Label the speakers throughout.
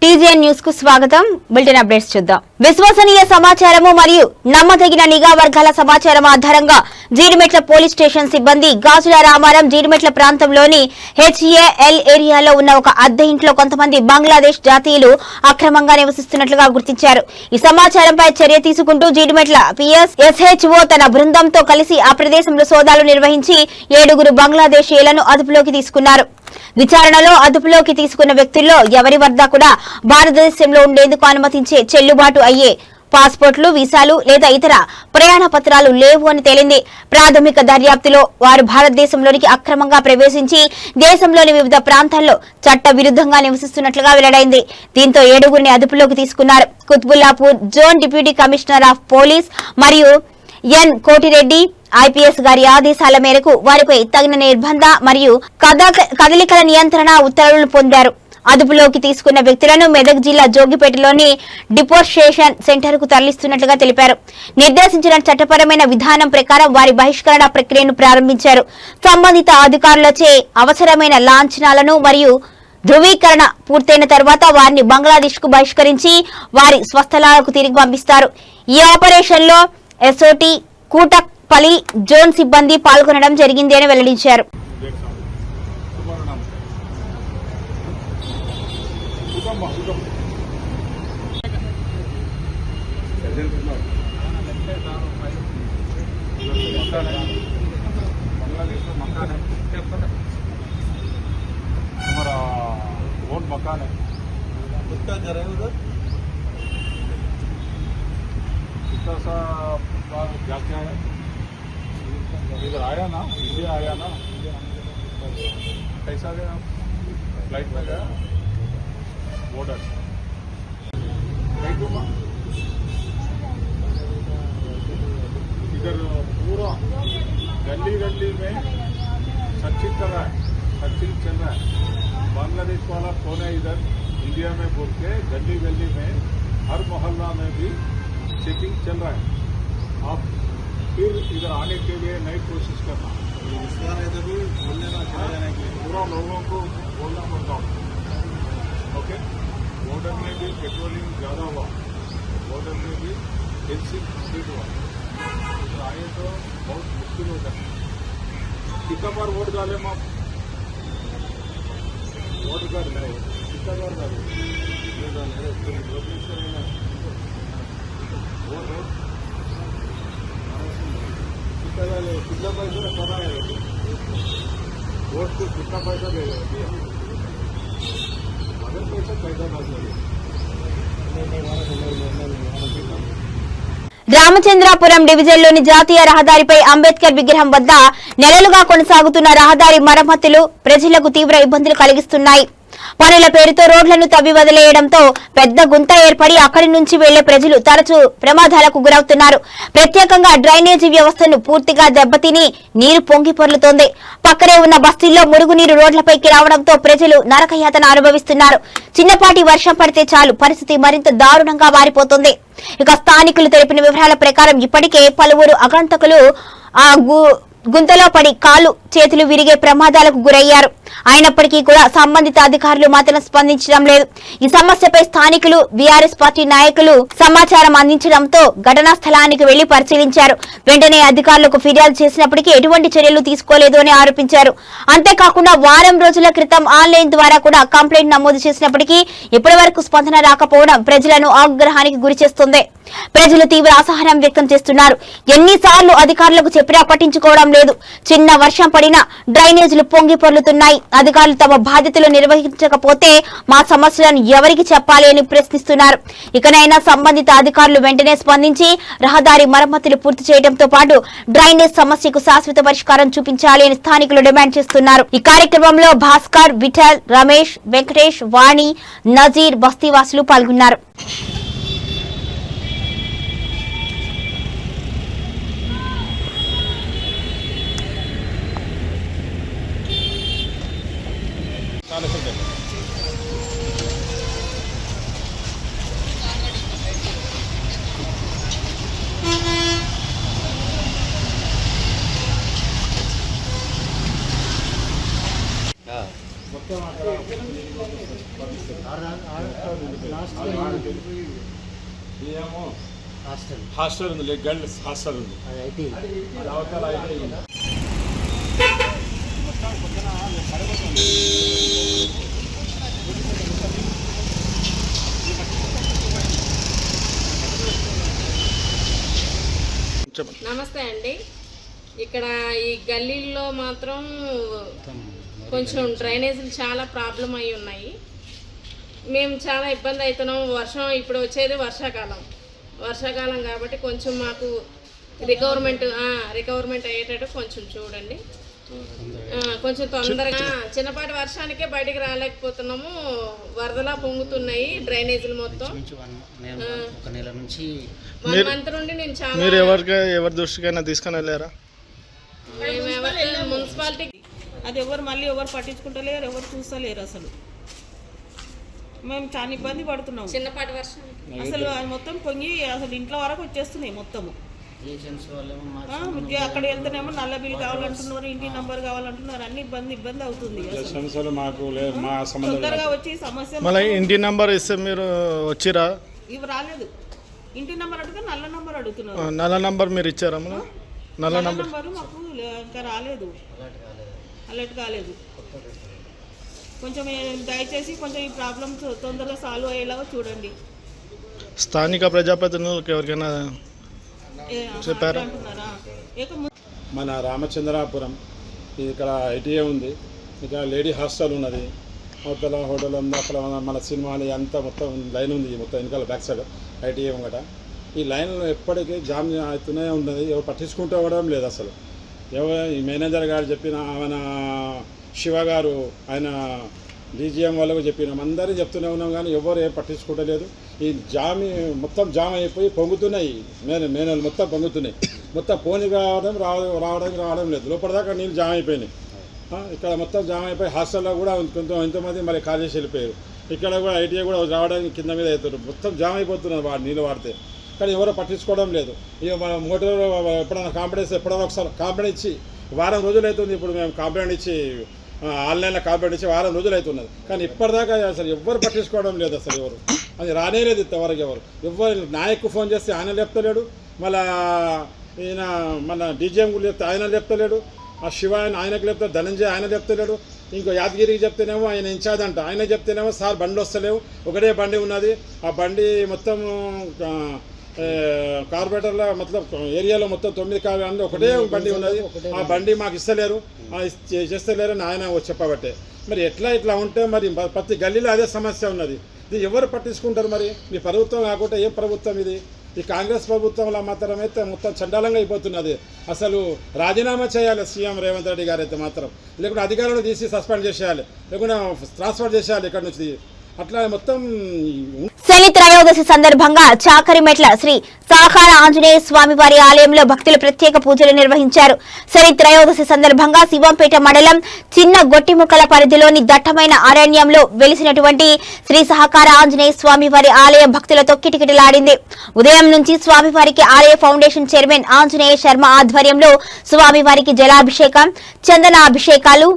Speaker 1: TGN news కు స్వాగతం. Bulletin updates చూద్దాం. విశ్వసనీయ సమాచారము మరియు నమ్మదగిన నిఘా వర్గాల సమాచారం ఆధారంగా జీడిమెట్ల పోలీస్ స్టేషన్ సిబ్బంది గాజుల రామారం జీడిమెట్ల ప్రాంతంలోని హెచ్ఏఎల్ ఏరియాలో ఉన్న ఒక అద్దె ఇంట్లో కొంతమంది బంగ్లాదేశ్ జాతీయులు అక్రమంగా నివసిస్తున్నట్లుగా గుర్తించారు. ఈ సమాచారంపై చర్య తీసుకుంటూ జీడిమెట్ల పిఎస్ఎస్హెచ్ఓ తన బృందంతో కలిసి ఆ ప్రదేశంలో సోదాలు నిర్వహించి 7 బంగ్లాదేశీయులను అదుపులోకి తీసుకున్నారు. విచారణలో అదుపులోకి తీసుకున్న వ్యక్తుల్లో ఎవరి వద్ద కూడా భారతదేశంలో ఉండేందుకు అనుమతించే చెల్లుబాటు అయ్యే పాస్పోర్ట్లు, వీసాలు లేదా ఇతర ప్రయాణ పత్రాలు లేవు అని తేలింది. ప్రాథమిక దర్యాప్తులో వారు భారతదేశంలోనికి అక్రమంగా ప్రవేశించి దేశంలోని వివిధ ప్రాంతాల్లో చట్ట విరుద్ధంగా నివసిస్తున్నట్లుగా వెల్లడైంది. దీంతో 7 అదుపులోకి తీసుకున్నారు. Quthbullapur zone deputy commissioner of police మరియు ఎన్ కోటిరెడ్డి ఐపీఎస్ గారి ఆదేశాల మేరకు వారిపై తగిన నిర్బంధ మరియు కదలికల నియంత్రణ ఉత్తర్వులు పొందారు. అదుపులోకి తీసుకున్న వ్యక్తులను మెదక్ జిల్లా జోగిపేటలోని డిపోర్టేషన్ సెంటర్ కు తరలిస్తున్నట్లుగా తెలిపారు. నిర్దేశించిన చట్టపరమైన విధానం ప్రకారం వారి బహిష్కరణ ప్రక్రియను ప్రారంభించారు. సంబంధిత అధికారులచే అవసరమైన లాంఛనాలను మరియు ధృవీకరణ పూర్తయిన తర్వాత వారిని బంగ్లాదేశ్ కు బహిష్కరించి వారి స్వస్థలాలకు తిరిగి పంపిస్తారు. ఈ ఆపరేషన్ లో ఎస్ఓటి కూటపల్లి జోన్ సిబ్బంది పాల్గొనడం జరిగింది అని వెల్లడించారు.
Speaker 2: मकान है उसका घर है उधर कितना सा क्या क्या है इधर आया ना इंडिया आया ना कैसा गया फ्लाइट में गया बॉर्डर इधर पूरा गली गली में सर्चिंग कर रहा है सर्चिंग चल रहा है बांग्लादेश वाला कौन है इधर इंडिया में बोल के गली गली में हर मोहल्ला में भी चेकिंग चल रहा है. आप फिर इधर आने के लिए नई कोशिश करना है तो भी बोलने ना चला जाने के लिए पूरा लोगों को बोलना पड़ता है. ओके बॉर्डर में भी पेट्रोलिंग ज़्यादा हुआ बॉर्डर में भी फेंसिंग स्पीड हुआ इधर आए तो बहुत मुश्किल हो जाता है. कितना बार वोट डाले हम आप वोट कर रहे हो कितना बार डाले कितना पैसा पता है वोट को कितना पैसा देगा अगर पैसा
Speaker 1: రామచంద్రాపురం డివిజన్లోని జాతీయ రహదారిపై అంబేద్కర్ విగ్రహం వద్ద నెలలుగా కొనసాగుతున్న రహదారి మరమ్మతులు ప్రజలకు తీవ్ర ఇబ్బందులు కలిగిస్తున్నాయి. పనుల పేరుతో రోడ్లను తవ్వి వదిలేయడంతో పెద్ద గుంత ఏర్పడి అక్కడి నుంచి వెళ్లే ప్రజలు తరచూ ప్రమాదాలకు గురవుతున్నారు. ప్రత్యేకంగా డ్రైనేజీ వ్యవస్థను పూర్తిగా దెబ్బతిని నీరు పొంగి పొర్లుతోంది. పక్కనే ఉన్న బస్తీల్లో మురుగునీరు రోడ్లపైకి రావడంతో ప్రజలు నరకయాతన అనుభవిస్తున్నారు. చిన్నపాటి వర్షం పడితే చాలు పరిస్థితి మరింత దారుణంగా మారిపోతుంది. ఇక స్థానికులు తెలిపిన వివరాల ప్రకారం ఇప్పటికే పలువురు ఆగంతకులు ఆ గుంతలో పడి కాళ్లు చేతులు విరిగే ప్రమాదాలకు గురయ్యారు. అయినప్పటికీ కూడా సంబంధిత అధికారులు మాత్రం స్పందించడం లేదు. ఈ సమస్యపై స్థానికులు బీఆర్ఎస్ పార్టీ నాయకులు సమాచారం అందించడంతో ఘటనా స్థలానికి వెళ్లి పరిశీలించారు. వెంటనే అధికారులకు ఫిర్యాదు చేసినప్పటికీ ఎటువంటి చర్యలు తీసుకోలేదు అని ఆరోపించారు. అంతేకాకుండా వారం రోజుల క్రితం ఆన్లైన్ ద్వారా కూడా కంప్లైంట్ నమోదు చేసినప్పటికీ ఇప్పటి వరకు స్పందన రాకపోవడం ప్రజలను ఆగ్రహానికి గురిచేస్తుంది. ప్రజలు తీవ్ర అసహనం వ్యక్తం చేస్తున్నారు. ఎన్నిసార్లు అధికారులకు చెప్పినా పట్టించుకోవడం లేదు. చిన్న వర్షం పడినా డ్రైనేజీలు పొంగి పొర్లుతున్నాయి. అధికారులు తమ బాధ్యతలు నిర్వహించకపోతే మా సమస్యలను ఎవరికి చెప్పాలి అని ప్రశ్నిస్తున్నారు. ఇకనైనా సంబంధిత అధికారులు వెంటనే స్పందించి రహదారి మరమ్మతులు పూర్తి చేయడంతో పాటు డ్రైనేజ్ సమస్యకు శాశ్వత పరిష్కారం చూపించాలి అని స్థానికులు డిమాండ్ చేస్తున్నారు. ఈ కార్యక్రమంలో భాస్కర్, విఠల్, రమేష్, వెంకటేష్, వాణి, నజీర్, బస్తీవాసులు పాల్గొన్నారు.
Speaker 2: మొత్తం ఏమో హాస్టల్ ఉంది, గర్ల్స్ హాస్టల్ ఉంది. అవతల
Speaker 3: నమస్తే అండి. ఇక్కడ ఈ గల్లీల్లో మాత్రం కొంచెం డ్రైనేజీలు చాలా ప్రాబ్లం అయి ఉన్నాయి. మేము చాలా ఇబ్బంది అవుతున్నాం. ఇప్పుడు వచ్చేది వర్షాకాలం కాబట్టి కొంచెం మాకు రికవర్మెంట్ అయ్యేటట్టు కొంచెం చూడండి. కొంచెం తొందరగా చిన్నపాటి వర్షానికే బయటికి రాలేకపోతున్నాము. వరదలా పొంగుతున్నాయి డ్రైనేజీలు మొత్తం. 1 మంత్ నుండి నేను చాలా
Speaker 4: ఎవరి దృష్టికైనా తీసుకొని వెళ్ళారా?
Speaker 3: మున్సిపాలిటీ
Speaker 5: అది ఎవరు పట్టించుకుంటలేరు, ఎవరు చూస్తలేరు. అసలు మేము చాలా ఇబ్బంది పడుతున్నాం.
Speaker 3: చిన్నపాటి వర్షం
Speaker 5: అసలు అది మొత్తం పొంగి అసలు ఇంట్లో వరకు వచ్చేస్తున్నాయి మొత్తము. అక్కడ వెళ్తేనేమో నల్ల బిల్ కావాలంటున్నారు, ఇంటి నంబర్ కావాలంటున్నారు. అన్ని ఇబ్బంది అవుతుంది. తొందరగా వచ్చి సమస్య
Speaker 4: మళ్ళీ ఇంటి నంబర్ ఇస్తే మీరు వచ్చిరా?
Speaker 5: ఇవి రాలేదు. ఇంటి నంబర్ అడిగితే నల్ల నంబర్ అడుగుతున్నారు.
Speaker 4: నల్ల నంబర్ మీరు ఇచ్చారా?
Speaker 5: నల్ల నంబర్ మాకు ఇంకా రాలేదు, అలర్ట్ కాలేదు. కొంచెం దయచేసి కొంచెం ఈ ప్రాబ్లమ్స్ తొందరగా సాల్వ్ అయ్యేలాగా చూడండి.
Speaker 4: స్థానిక ప్రజాప్రతినిధులకు ఎవరికైనా చెప్పారా?
Speaker 2: మన రామచంద్రాపురం ఇక్కడ ఐటీఏ ఉంది, ఇక లేడీ హాస్టల్ ఉన్నది, అవతల హోటల్ ఉంది, అక్కడ మన సినిమాలు అంతా మొత్తం లైన్ ఉంది. మొత్తం వెనకాల బ్యాక్ సైడ్ ఐటీఏ గట ఈ లైన్ ఎప్పటికీ జామ్ అవుతూనే ఉన్నది. ఎవరు పట్టించుకుంటూ ఇవ్వడం లేదు అసలు. ఈ మేనేజర్ గారు చెప్పిన ఆయన శివ గారు ఆయన డీజీఎం వాళ్ళకు చెప్పినాం, అందరూ చెప్తూనే ఉన్నాం, కానీ ఎవరు ఏం పట్టించుకోవట్లేదు. ఈ మొత్తం జామ్ అయిపోయి పొంగుతున్నాయి. మేనలు మొత్తం పొంగుతున్నాయి. మొత్తం పోని రావడం లేదు. లోపలదాకా నీళ్ళు జామ్ అయిపోయినాయి. ఇక్కడ మొత్తం జామ్ అయిపోయి హాస్టల్లో కూడా ఎంతోమంది మరి ఖాళీ చేసి వెళ్ళిపోయారు. ఇక్కడ కూడా ఐటీఐ కూడా రావడానికి కింద మీద అవుతారు. మొత్తం జామ్ అయిపోతున్నారు నీళ్ళు వాడితే. కానీ ఎవరో పట్టించుకోవడం లేదు. ఇక మన మోటార్ ఎప్పుడైనా కాంప్లైంట్ ఎప్పుడైనా ఒకసారి కాంప్లైంట్ ఇచ్చి వారం రోజులు అవుతుంది. ఇప్పుడు మేము కాంప్లైంట్ ఇచ్చి ఆన్లైన్లో కాంప్లైంట్ ఇచ్చి వారం రోజులు అవుతున్నది. కానీ ఇప్పటిదాకా అసలు ఎవ్వరు పట్టించుకోవడం లేదు. అసలు ఎవరు అది రానే లేదు ఇంతవరకు. ఎవరు నాయకు ఫోన్ చేస్తే ఆయన లేపుతలేడు, మళ్ళా ఈయన మన డీజీఎం కూడా చెప్తే ఆయన లేపుతలేడు, ఆ శివ ఆయనకు లేపుతాడు, ధనంజయ్ ఆయన లేపుతలేడు, ఇంకో యాదగిరికి చెప్తేనేమో ఆయన ఇన్ఛార్జ్ అంట, ఆయన చెప్తేనేమో సార్ బండి వస్తలేవు, ఒకటే బండి ఉన్నది, ఆ బండి మొత్తం కార్పొరేటర్లో మొత్తం ఏరియాలో మొత్తం 9 కార్యాలయంలో ఒకటే బండి ఉన్నది, ఆ బండి మాకు ఇస్తలేరు, చేస్తలేరని ఆయన చెప్పబట్టే. మరి ఇట్లా ఉంటే మరి ప్రతి గల్లీలో అదే సమస్య ఉన్నది. ఇది ఎవరు పట్టించుకుంటారు? మరి మీ ప్రభుత్వం కాకుండా ఏం ప్రభుత్వం ఇది? ఈ కాంగ్రెస్ ప్రభుత్వంలో మాత్రం అయితే మొత్తం చండాలంగా అయిపోతున్నది. అసలు రాజీనామా చేయాలి సీఎం రేవంత్ రెడ్డి గారు అయితే మాత్రం, లేకుంటే అధికారులను తీసి సస్పెండ్ చేసేయాలి, లేకుంటే ట్రాన్స్ఫర్ చేసేయాలి ఇక్కడ నుంచి. అట్లా మొత్తం
Speaker 1: శని త్రయోదశి సందర్భంగా చాకరిమెట్ల శ్రీ సాకార ఆంజనేయ స్వామి వారి ఆలయంలో భక్తులు ప్రత్యేక పూజలు నిర్వహించారు. శని త్రయోదశి సందర్భంగా శివంపేట మండలం చిన్న గొట్టిముక్కల పరిధిలోని దట్టమైన అరణ్యంలో వెలిసినటువంటి శ్రీ సహకార ఆంజనేయ స్వామి వారి ఆలయం భక్తులతో కిటకిటలాడింది. ఉదయం నుంచి స్వామివారికి ఆలయ ఫౌండేషన్ చైర్మన్ ఆంజనేయ శర్మ ఆధ్వర్యంలో స్వామివారికి జలాభిషేకం, చందనాభిషేకాలు,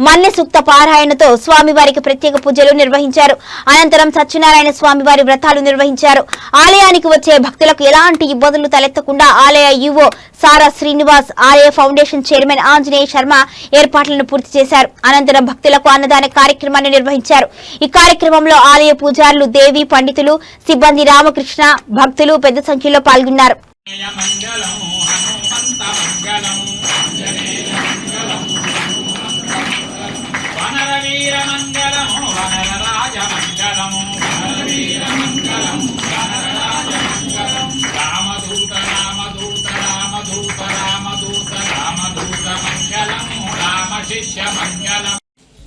Speaker 1: మన్య సూక్త పారాయణతో స్వామివారికి ప్రత్యేక పూజలు నిర్వహించారు. అనంతరం సత్యనారాయణ స్వామివారి వ్రతాలు నిర్వహించారు. ఆలయానికి వచ్చే భక్తులకు ఎలాంటి ఇబ్బందులు తలెత్తకుండా ఆలయ ఈవో సారా శ్రీనివాస్, ఆలయ ఫౌండేషన్ చైర్మన్ ఆంజనేయ శర్మ ఏర్పాట్లను పూర్తి చేశారు. అనంతరం భక్తులకు అన్నదాన కార్యక్రమాన్ని నిర్వహించారు. ఈ కార్యక్రమంలో ఆలయ పూజారులు, దేవి పండితులు, సిబ్బంది, రామకృష్ణ భక్తులు పెద్ద సంఖ్యలో పాల్గొన్నారు.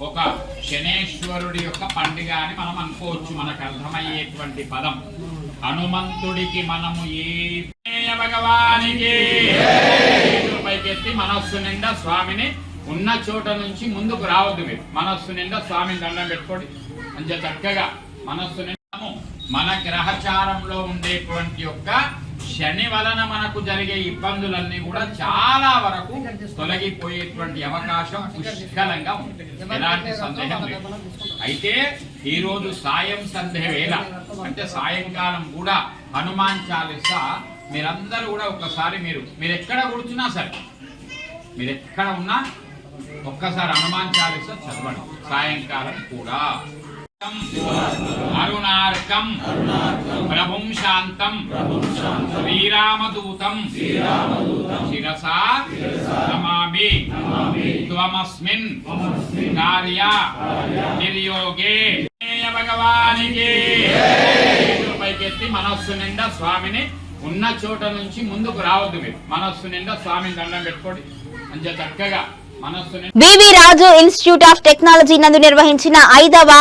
Speaker 6: ఒక శనేశ్వరుడి యొక్క పండుగ అని మనం అనుకోవచ్చు. మనకు అర్థమయ్యేటువంటి పదం హనుమంతుడికి మనము ఏ భగవానికి పైకెత్తి మనస్సు నిండా స్వామిని ఉన్న చోట నుంచి ముందుకు రావద్దు. మీరు మనస్సు నిండా స్వామిని దండం పెట్టుకోండి. మంచిగా చక్కగా మనస్సు నిండా మన గ్రహచారంలో ఉండేటువంటి యొక్క శని వలన మనకు జరిగే ఇబ్బందులన్నీ కూడా చాలా వరకు తొలగిపోయేటువంటి అవకాశం పుష్కలంగా ఉంది, ఎలాంటి సందేహం లేదు. అయితే ఈరోజు సాయం సంధ్య వేళ అంటే సాయంకాలం కూడా హనుమాన్ చాలీసా మీరందరూ కూడా ఒక్కసారి మీరు ఎక్కడ కూర్చున్నా సరే, మీరు ఎక్కడ ఉన్నా ఒక్కసారి హనుమాన్ చాలీసా చదవండి సాయంకాలం కూడా. అరుణార్కం ప్రభుం శాంతం శ్రీరామదూతం శిరసా నమామి త్వమస్మిన్ కార్య నిర్యోగే భగవానికి. పైకెత్తి మనస్సు నిండా స్వామిని ఉన్న చోట నుంచి ముందుకు రావద్దు, మీరు మనస్సు నిండా స్వామిని దండం పెట్టుకోండి మంచిగా చక్కగా.
Speaker 1: BV Raju institute of technology నందు నిర్వహించిన 5వ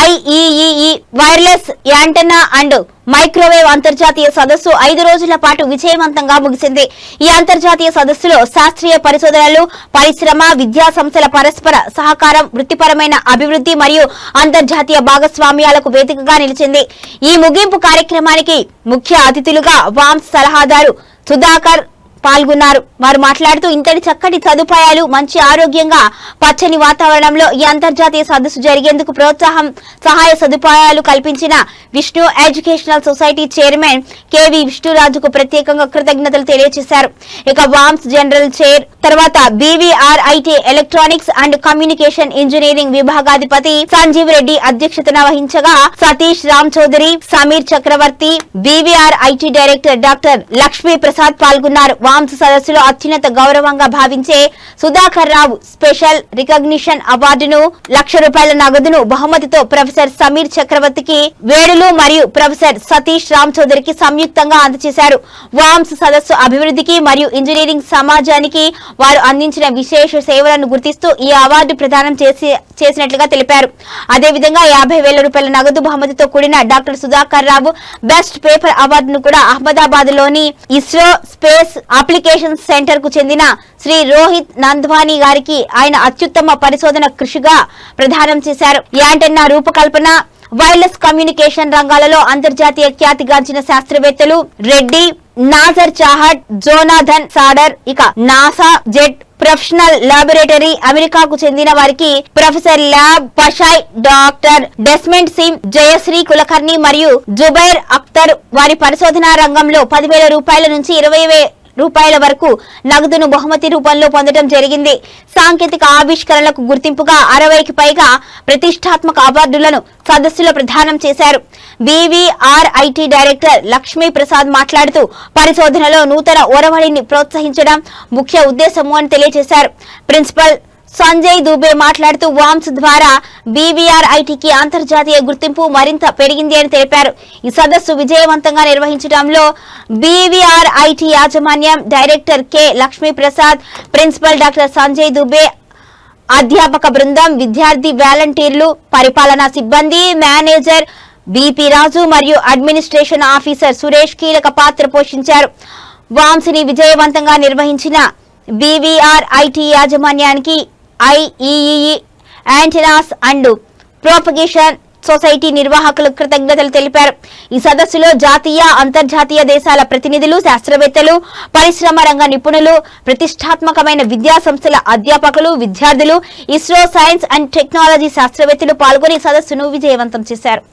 Speaker 1: IEEE wireless antenna and microwave అంతర్జాతీయ సదస్సు 5 రోజుల పాటు విజయవంతంగా ముగిసింది. ఈ అంతర్జాతీయ సదస్సులో శాస్త్రీయ పరిశోధనలు, పరిశ్రమ, విద్యా సంస్థల పరస్పర సహకారం, వృత్తిపరమైన అభివృద్ధి మరియు అంతర్జాతీయ భాగస్వామ్యాలకు వేదికగా నిలిచింది. ఈ ముగింపు కార్యక్రమానికి ముఖ్య అతిథులుగా వామ్స్ సలహాదారు సుధాకర్ పాల్గొన్నారు. వారు మాట్లాడుతూ ఇంతటి చక్కటి సదుపాయాలు, మంచి ఆరోగ్యంగా పచ్చని వాతావరణంలో ఈ అంతర్జాతీయ సదస్సు జరిగేందుకు ప్రోత్సాహం, సహాయ సదుపాయాలు కల్పించిన Vishnu educational society chairman KV విష్ణురాజుకు ప్రత్యేకంగా కృతజ్ఞతలు తెలియజేశారు. ఇక వామ్స్ జనరల్ చైర్ తర్వాత BVRIT electronics and communication engineering విభాగాధిపతి సంజీవ్ రెడ్డి అధ్యక్షతన వహించగా Satish Ram Chowdary, Sameer Chakravarthy, BVRIT director doctor Lakshmi Prasad పాల్గొన్నారు. వామ్స్ సదస్సులో అత్యున్నత గౌరవంగా భావించే సుధాకర్ రావు స్పెషల్ రికగ్నిషన్ అవార్డును, ₹1,00,000 నగదును బహుమతితో ప్రొఫెసర్ సమీర్ చక్రవర్తికి వేడులు మరియు ప్రొఫెసర్ సతీష్ రామ్ చౌదరికి సంయుక్తంగా అందజేశారు. వామ్స్ సదస్సు అభివృద్ధికి మరియు ఇంజనీరింగ్ సమాజానికి వారు అందించిన విశేష సేవలను గుర్తిస్తూ ఈ అవార్డు ప్రదానం చేసినట్లుగా తెలిపారు. అదేవిధంగా ₹50,000 నగదు బహుమతితో కూడిన డాక్టర్ సుధాకర్ రావు బెస్ట్ పేపర్ అవార్డును కూడా అహ్మదాబాద్ లోని ఇస్రో స్పేస్ అప్లికేషన్ సెంటర్ కు చెందిన శ్రీ రోహిత్ నంద్వానీ గారికి ఆయన అత్యుత్తమ పరిశోధన కృషిగా ప్రదానం చేశారు. యాంటెన్నా రూపకల్పన, వైర్లెస్ కమ్యూనికేషన్ రంగాలలో అంతర్జాతీయ ఖ్యాతిగాంచిన శాస్త్రవేత్తలు రెడ్డి, నాజర్ చాహట్, జోనాథన్ సాడర్, ఇక నాసా జెట్ ప్రొఫెషనల్ ల్యాబొరేటరీ అమెరికాకు చెందిన వారికి ప్రొఫెసర్ ల్యాబ్ పషాయ్, doctor Desmond Sim, Jayashree Kulkarni మరియు జుబైర్ అఖ్తర్ వారి పరిశోధనా రంగంలో ₹10,000 నుంచి ₹20,000 వరకు నగదును బహుమతి రూపంలో పొందడం జరిగింది. సాంకేతిక ఆవిష్కరణలకు గుర్తింపుగా 60కి పైగా ప్రతిష్టాత్మక అవార్డులను సదస్సులో ప్రదానం చేశారు. BVRIT డైరెక్టర్ లక్ష్మీ ప్రసాద్ మాట్లాడుతూ పరిశోధనలో నూతన ఒరవడిని ప్రోత్సహించడం ముఖ్య ఉద్దేశము అని తెలియజేశారు. ప్రిన్సిపల్ సంజయ్ దుబే మాట్లాడుతూ వామ్స్ ద్వారా BVRITకి అంతర్జాతీయ గుర్తింపు మరింత పెరిగింది అని తెలిపారు. ఈ సదస్సు విజయవంతంగా నిర్వహించడంలో BVRIT యాజమాన్యం, director K Lakshmi Prasad, principal doctor Sanjay Dubey, అధ్యాపక బృందం, విద్యార్థి వాలంటీర్లు, పరిపాలనా సిబ్బంది, మేనేజర్ BP రాజు మరియు అడ్మినిస్ట్రేషన్ ఆఫీసర్ సురేష్ కీలక పాత్ర పోషించారు. వామ్స్ని విజయవంతంగా నిర్వహించిన BVRIT యాజమాన్యానికి IEEE antennas and propagation society నిర్వాహకులకు కృతజ్ఞతలు తెలిపారు. ఈ సదస్సులో జాతీయ, అంతర్జాతీయ దేశాల ప్రతినిధులు, శాస్త్రవేత్తలు, పరిశ్రమ రంగ నిపుణులు, ప్రతిష్టాత్మకమైన విద్యా సంస్థల అధ్యాపకులు, విద్యార్థులు, ఇస్రో సైన్స్ అండ్ టెక్నాలజీ శాస్త్రవేత్తలు పాల్గొని సదస్సును విజయవంతం చేశారు.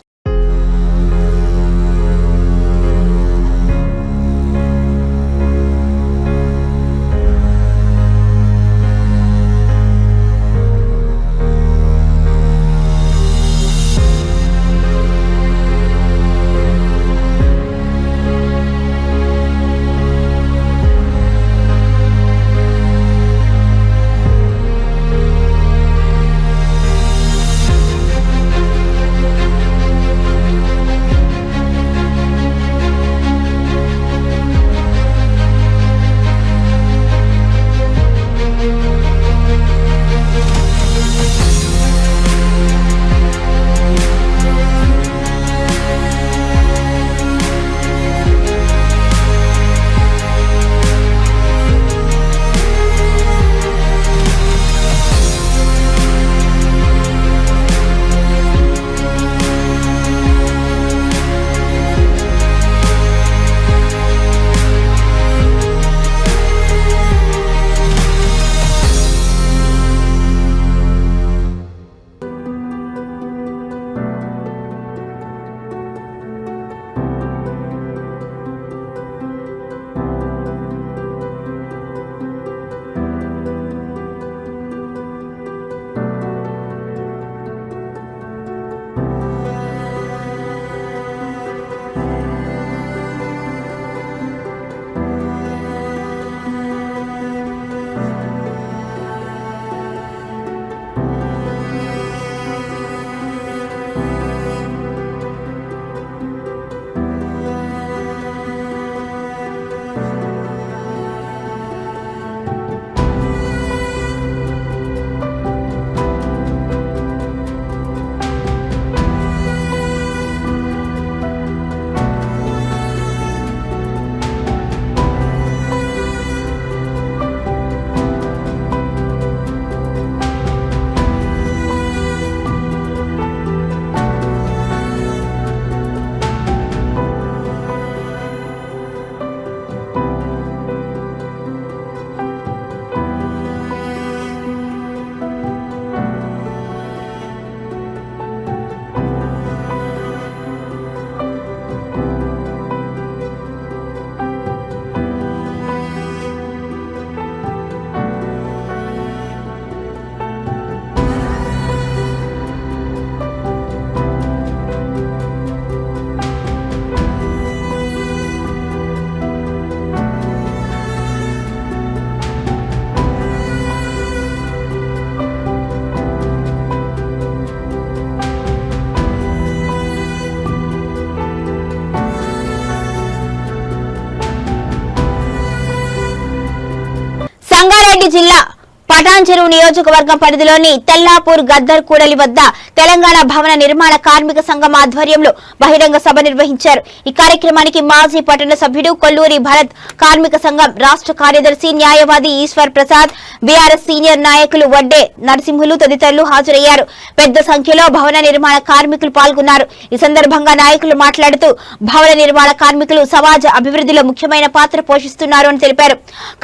Speaker 1: పటాన్ చెరువు నియోజకవర్గం పరిధిలోని తెల్లాపూర్ గద్దర్ కూడలి వద్ద తెలంగాణ భవన నిర్మాణ కార్మిక సంఘం ఆధ్వర్యంలో బహిరంగ సభ నిర్వహించారు. ఈ కార్యక్రమానికి మాజీ పట్టణ సభ్యుడు కొల్లూరి భరత్, కార్మిక సంఘం రాష్ట్ర కార్యదర్శి న్యాయవాది ఈశ్వర్ ప్రసాద్, బీఆర్ఎస్ సీనియర్ నాయకులు వడ్డే నరసింహులు తదితరులు హాజరయ్యారు. పెద్ద సంఖ్యలో భవన నిర్మాణ కార్మికులు పాల్గొన్నారు. ఈ సందర్భంగా నాయకులు మాట్లాడుతూ భవన నిర్మాణ కార్మికులు సమాజ అభివృద్ధిలో ముఖ్యమైన పాత్ర పోషిస్తున్నారు అని తెలిపారు.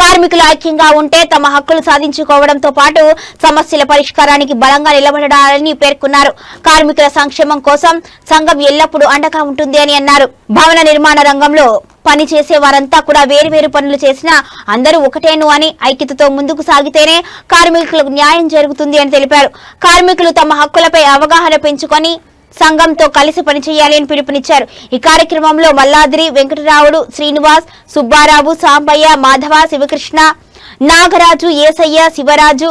Speaker 1: కార్మికులు ఐక్యంగా ఉంటే తమ హక్కులు సాధించుకోవడంతో పాటు సమస్యల పరిష్కారానికి బలంగా నిలబడాలని పేర్కొన్నారు. కార్మికుల సంక్షేమం కోసం సంఘం ఎల్లప్పుడూ అండగా ఉంటుంది అని అన్నారు. భవన నిర్మాణ రంగంలో పనిచేసే వారంతా కూడా వేరువేరు పనులు చేసినా అందరూ ఒకటేను అని ఐక్యతతో ముందుకు సాగితేనే కార్మికులకు న్యాయం జరుగుతుంది అని తెలిపారు. కార్మికులు తమ హక్కులపై అవగాహన పెంచుకొని సంఘంతో కలిసి పనిచేయాలి అని పిలుపునిచ్చారు. ఈ కార్యక్రమంలో మల్లాద్రి, వెంకటరావుడు, శ్రీనివాస్, సుబ్బారావు, సాంబయ్య, మాధవ, శివకృష్ణ, నాగరాజు, ఏసయ్య, శివరాజు,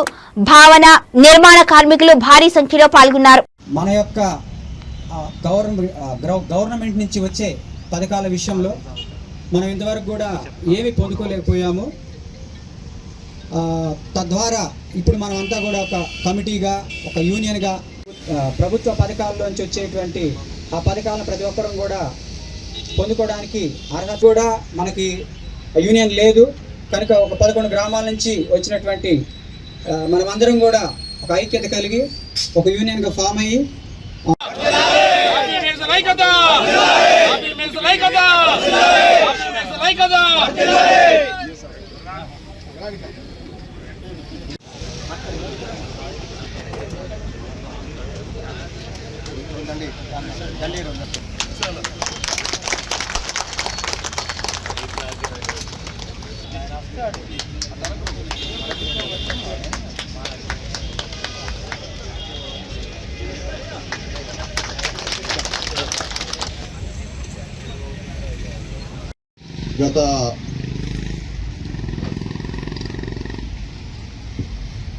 Speaker 1: భావన, నిర్మాణ కార్మికులు భారీ సంఖ్యలో పాల్గొన్నారు.
Speaker 7: మన యొక్క గవర్నమెంట్ నుంచి వచ్చే పథకాల విషయంలో మనం ఇంతవరకు కూడా ఏమి పొందుకోలేకపోయాము. తద్వారా ఇప్పుడు మనం అంతా కూడా ఒక కమిటీగా, ఒక యూనియన్గా ప్రభుత్వ పథకాల్లోంచి వచ్చేటువంటి ఆ పథకాలను ప్రతి ఒక్కరం కూడా పొందుకోవడానికి అర్హత కూడా మనకి యూనియన్ లేదు కనుక ఒక 11 గ్రామాల నుంచి వచ్చినటువంటి మనమందరం కూడా ఒక ఐక్యత కలిగి ఒక యూనియన్గా ఫామ్ అయ్యి
Speaker 8: గత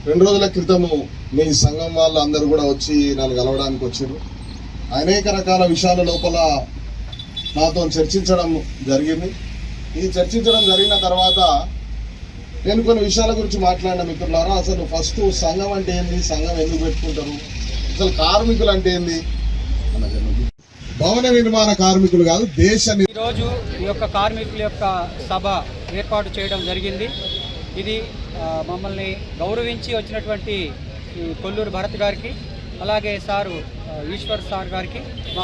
Speaker 8: 2 రోజుల క్రితము మీ సంఘం వాళ్ళు అందరూ కూడా వచ్చి నన్ను కలవడానికి వచ్చారు. అనేక రకాల విషయాల లోపల నాతో చర్చించడం జరిగింది. ఈ చర్చించడం జరిగిన తర్వాత నేను కొన్ని విషయాల గురించి మాట్లాడిన మిత్రులారా, అసలు ఫస్ట్ సంఘం అంటే ఏంది, సంఘం ఎందుకు పెట్టుకుంటారు, అసలు కార్మికులు అంటే ఏంది, భవన నిర్మాణ కార్మికులు కాదు
Speaker 9: ఈరోజు ఈ యొక్క కార్మికుల యొక్క సభ ఏర్పాటు చేయడం జరిగింది. ఇది మమ్మల్ని గౌరవించి వచ్చినటువంటి కొల్లూరు భరత్ గారికి, అలాగే సారు ఈశ్వర్ సార్ గారికి, మా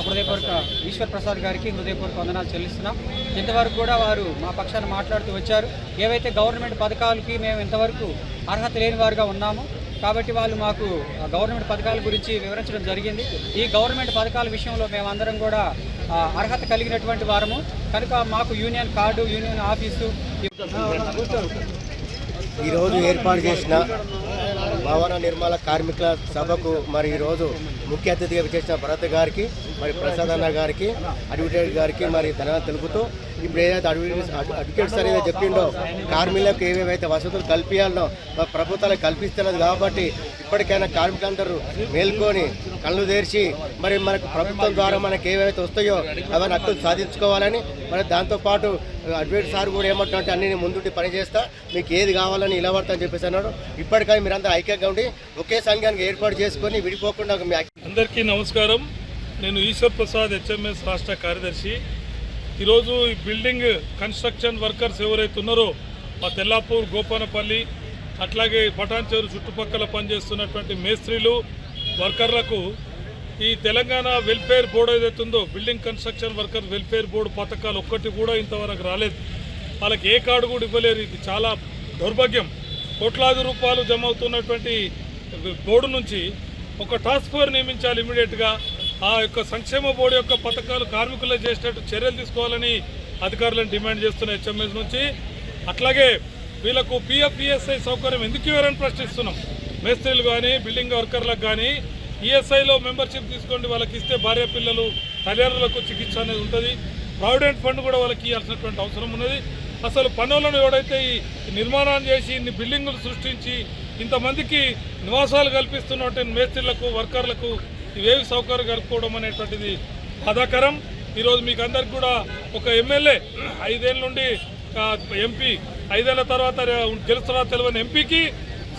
Speaker 9: ఈశ్వర్ ప్రసాద్ గారికి హృదయపూర్వక వందనాలు చెల్లిస్తున్నాం. ఇంతవరకు కూడా వారు మా పక్షాన మాట్లాడుతూ వచ్చారు. ఏవైతే గవర్నమెంట్ పథకాలకి మేము ఇంతవరకు అర్హత లేని వారుగా ఉన్నామో కాబట్టి వాళ్ళు మాకు గవర్నమెంట్ పథకాల గురించి వివరించడం జరిగింది. ఈ గవర్నమెంట్ పథకాల విషయంలో మేమందరం కూడా అర్హత కలిగినటువంటి వారము కనుక మాకు యూనియన్ కార్డు, యూనియన్ ఆఫీసు
Speaker 10: ఈరోజు ఏర్పాటు చేసిన భవన నిర్మాణ కార్మికుల సభకు మరి ఈరోజు ముఖ్య అతిథిగా విచ్చేసిన భరత్ గారికి, మరి ప్రసాద్ అన్న గారికి, అడ్వకేట్ గారికి మరి ధన్యవాదాలు తెలుపుతూ ఇప్పుడు ఏదైతే అడ్వకేట్స్ అనేది చెప్పిండో కార్మికులకు ఏవేవైతే వసతులు కల్పించాలనో ప్రభుత్వాలకు కల్పిస్తున్నది కాబట్టి ఇప్పటికైనా కార్మికులందరూ మేల్కొని కళ్ళు తెరిచి మరి మనకు ప్రభుత్వం ద్వారా మనకు ఏవైతే వస్తాయో అవన్నీ హక్కులు సాధించుకోవాలని, మరి దాంతోపాటు అడ్వకేట్ సార్ కూడా ఏమంటుంటే అన్ని ముందుండి పనిచేస్తా, మీకు ఏది కావాలని నిలబడతా అని చెప్పేసి అన్నాడు. ఇప్పటికైనా మీరంతా ఐక్యంగా ఉండి ఒకే సంఘానికి ఏర్పాటు చేసుకొని విడిపోకుండా.
Speaker 11: అందరికీ నమస్కారం. నేను ఈశ్వర్ ప్రసాద్, హెచ్ఎంఎస్ రాష్ట్ర కార్యదర్శి. ఈరోజు ఈ బిల్డింగ్ కన్స్ట్రక్షన్ వర్కర్స్ ఎవరైతే ఉన్నారో మా తెల్లాపూర్, గోపానపల్లి, అట్లాగే పటాన్ చెరువు చుట్టుపక్కల పనిచేస్తున్నటువంటి మేస్త్రీలు, వర్కర్లకు ఈ తెలంగాణ వెల్ఫేర్ బోర్డు ఏదైతే ఉందో, building construction worker welfare board పథకాలు ఒక్కటి కూడా ఇంతవరకు రాలేదు. వాళ్ళకి ఏ కార్డు కూడా ఇవ్వలేరు. ఇది చాలా దౌర్భాగ్యం. కోట్లాది రూపాయలు జమ అవుతున్నటువంటి బోర్డు నుంచి ఒక టాస్క్ ఫోర్స్ నియమించాలి ఇమీడియట్గా. ఆ యొక్క సంక్షేమ బోర్డు యొక్క పథకాలు కార్మికులే చేసేటట్టు చర్యలు తీసుకోవాలని అధికారులను డిమాండ్ చేస్తున్న హెచ్ఎంఎస్ నుంచి. అట్లాగే వీళ్ళకు పిఎఫ్ఈఎస్ఐ సౌకర్యం ఎందుకు ఇవ్వరని ప్రశ్నిస్తున్నాం. మేస్త్రీలు కానీ, బిల్డింగ్ వర్కర్లకు కానీ ఈఎస్ఐలో మెంబర్షిప్ తీసుకోండి, వాళ్ళకి ఇస్తే భార్య పిల్లలు తల్లిదండ్రులకు చికిత్స అనేది ఉంటుంది. ప్రావిడెంట్ ఫండ్ కూడా వాళ్ళకి ఇవ్వాల్సినటువంటి అవసరం ఉన్నది. అసలు పనులను ఎవడైతే ఈ నిర్మాణాన్ని చేసి ఇన్ని బిల్డింగులు సృష్టించి ఇంతమందికి నివాసాలు కల్పిస్తున్నటువంటి మేస్త్రీలకు, వర్కర్లకు ఇవేవి సౌకర్యం కలుపుకోవడం అనేటువంటిది బాధాకరం. ఈరోజు మీకు అందరికి కూడా ఒక ఎమ్మెల్యే 5 ఏళ్ళ నుండి ఎంపీ, 5 ఏళ్ల తర్వాత గెలుస్తున్నా తెలియని ఎంపీకి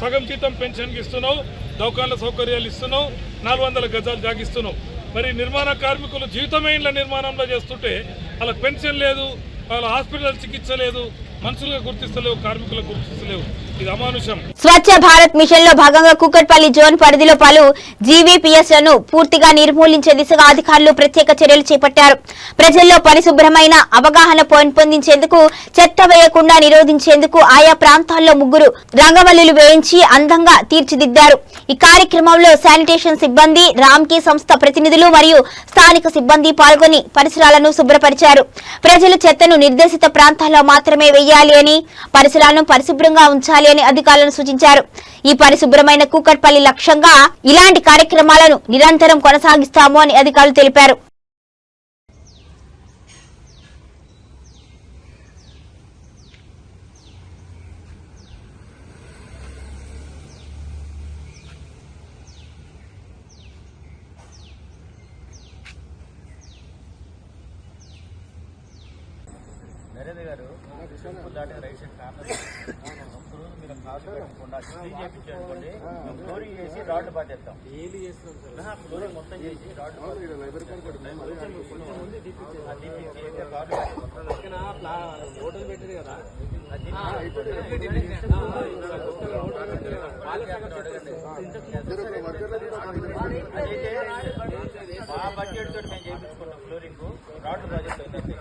Speaker 11: సగం జీతం పెన్షన్కి ఇస్తున్నావు, దవాఖాన్ల సౌకర్యాలు ఇస్తున్నావు, 400 గజాలు జాగిస్తున్నావు. మరి నిర్మాణ కార్మికులు జీవితమే ఇండ్ల నిర్మాణంలో చేస్తుంటే వాళ్ళకి పెన్షన్ లేదు, వాళ్ళ హాస్పిటల్ చికిత్స లేదు, మనుషులుగా గుర్తిస్తలేవు, కార్మికులకు గుర్తిస్తలేవు. ఇది అమానుషం.
Speaker 1: స్వచ్ఛ భారత్ మిషన్ లో భాగంగా కూకట్పల్లి జోన్ పరిధిలో పలు జీవీపీఎస్ లను పూర్తిగా నిర్మూలించే దిశగా అధికారులు ప్రత్యేక చర్యలు చేపట్టారు. ప్రజల్లో పరిశుభ్రమైన అవగాహన పెంపొందించేందుకు, చెత్త వేయకుండా నిరోధించేందుకు ఆయా ప్రాంతాల్లో 3 రంగవల్లులు వేయించి అందంగా తీర్చిదిద్దారు. ఈ కార్యక్రమంలో శానిటేషన్ సిబ్బంది, రామ్కీ సంస్థ ప్రతినిధులు మరియు స్థానిక సిబ్బంది పాల్గొని పరిసరాలను శుభ్రపరిచారు. ప్రజలు చెత్తను నిర్దేశిత ప్రాంతాల్లో మాత్రమే వేయాలి అని, పరిసరాలను పరిశుభ్రంగా ఉంచాలి అని అధికారులను సూచించారు. ఈ పరిశుభ్రమైన కూకట్పల్లి లక్ష్యంగా ఇలాంటి కార్యక్రమాలను నిరంతరం కొనసాగిస్తాము అని అధికారులు తెలిపారు.
Speaker 10: నరేంద్ర గారు దాటి రైట్ సైడ్ కార్నర్ ఒక్కరోజు మీరు కాదు పెట్టకుండా క్లీన్ చేయించుకోండి, ఫ్లోరింగ్ చేసి రాడ్లు పాటేస్తాం. ఫ్లోరింగ్ మొత్తం చేసి రాడ్లు హోటల్ పెట్టింది కదా, మా బడ్జెట్ తోటి మేము చేయించుకుంటాం ఫ్లోరింగ్ రాడ్లు ప్రాజెక్ట్ అయిందండి.